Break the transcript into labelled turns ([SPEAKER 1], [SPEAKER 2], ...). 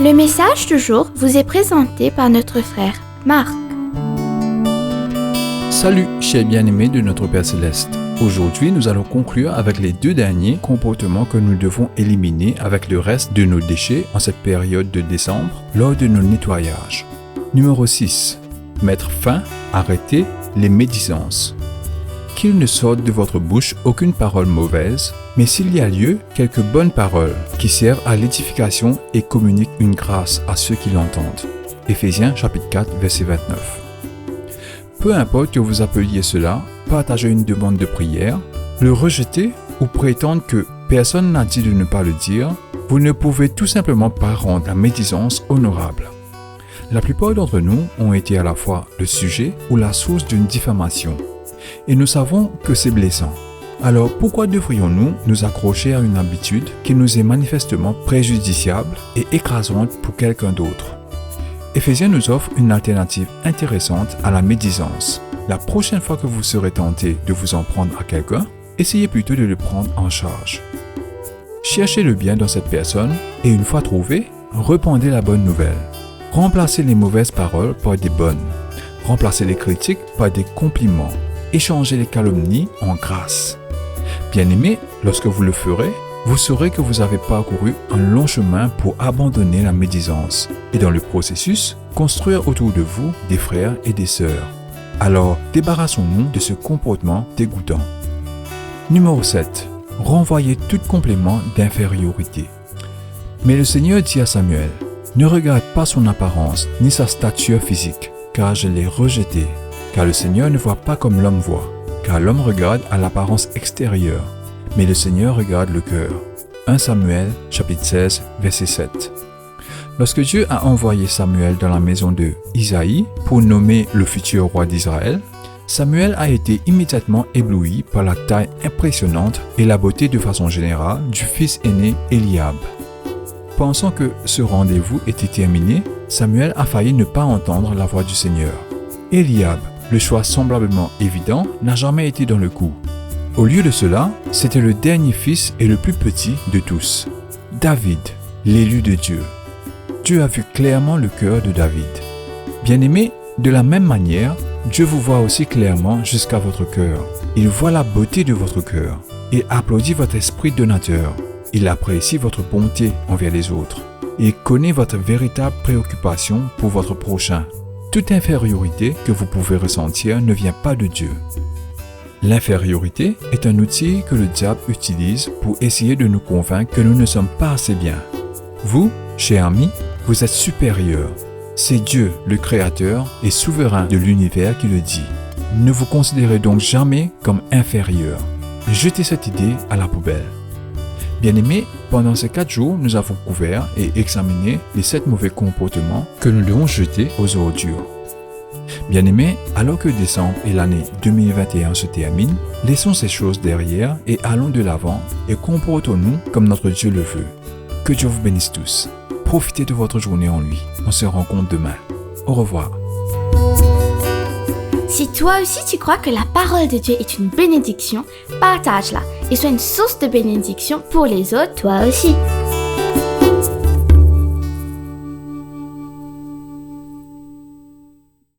[SPEAKER 1] Le message du jour vous est présenté par notre frère Marc.
[SPEAKER 2] Salut, chers bien-aimés de notre Père Céleste. Aujourd'hui, nous allons conclure avec les 2 derniers comportements que nous devons éliminer avec le reste de nos déchets en cette période de décembre lors de nos nettoyages. Numéro 6. Mettre fin, arrêter les médisances. Qu'il ne sorte de votre bouche aucune parole mauvaise, mais s'il y a lieu, quelques bonnes paroles qui servent à l'édification et communiquent une grâce à ceux qui l'entendent. Éphésiens chapitre 4, verset 29. Peu importe que vous appeliez cela, partager une demande de prière, le rejeter ou prétendre que personne n'a dit de ne pas le dire, vous ne pouvez tout simplement pas rendre la médisance honorable. La plupart d'entre nous ont été à la fois le sujet ou la source d'une diffamation. Et nous savons que c'est blessant. Alors pourquoi devrions-nous nous accrocher à une habitude qui nous est manifestement préjudiciable et écrasante pour quelqu'un d'autre? Éphésiens nous offre une alternative intéressante à la médisance. La prochaine fois que vous serez tenté de vous en prendre à quelqu'un, essayez plutôt de le prendre en charge. Cherchez le bien dans cette personne et une fois trouvé, répandez la bonne nouvelle. Remplacez les mauvaises paroles par des bonnes. Remplacez les critiques par des compliments. Échangez les calomnies en grâce. Bien-aimés, lorsque vous le ferez, vous saurez que vous avez parcouru un long chemin pour abandonner la médisance et dans le processus, construire autour de vous des frères et des sœurs. Alors, débarrassons-nous de ce comportement dégoûtant. Numéro 7. Renvoyez tout complément d'infériorité. Mais le Seigneur dit à Samuel, « Ne regarde pas son apparence ni sa stature physique, car je l'ai rejeté. Car le Seigneur ne voit pas comme l'homme voit, car l'homme regarde à l'apparence extérieure, mais le Seigneur regarde le cœur. » 1 Samuel, chapitre 16, verset 7. Lorsque Dieu a envoyé Samuel dans la maison de Isaïe pour nommer le futur roi d'Israël, Samuel a été immédiatement ébloui par la taille impressionnante et la beauté de façon générale du fils aîné Eliab. Pensant que ce rendez-vous était terminé, Samuel a failli ne pas entendre la voix du Seigneur. Eliab, le choix semblablement évident, n'a jamais été dans le coup. Au lieu de cela, c'était le dernier fils et le plus petit de tous, David, l'élu de Dieu. Dieu a vu clairement le cœur de David. Bien-aimés, de la même manière, Dieu vous voit aussi clairement jusqu'à votre cœur. Il voit la beauté de votre cœur. Il applaudit votre esprit donateur. Il apprécie votre bonté envers les autres. Il connaît votre véritable préoccupation pour votre prochain. Toute infériorité que vous pouvez ressentir ne vient pas de Dieu. L'infériorité est un outil que le diable utilise pour essayer de nous convaincre que nous ne sommes pas assez bien. Vous, chers amis, vous êtes supérieurs. C'est Dieu, le Créateur et souverain de l'univers qui le dit. Ne vous considérez donc jamais comme inférieur. Jetez cette idée à la poubelle. Bien-aimés, pendant ces 4 jours, nous avons couvert et examiné les 7 mauvais comportements que nous devons jeter aux ordures. Bien-aimés, alors que décembre et l'année 2021 se terminent, laissons ces choses derrière et allons de l'avant et comportons-nous comme notre Dieu le veut. Que Dieu vous bénisse tous. Profitez de votre journée en lui. On se rencontre demain. Au revoir.
[SPEAKER 1] Si toi aussi tu crois que la parole de Dieu est une bénédiction, partage-la et sois une source de bénédiction pour les autres, toi aussi.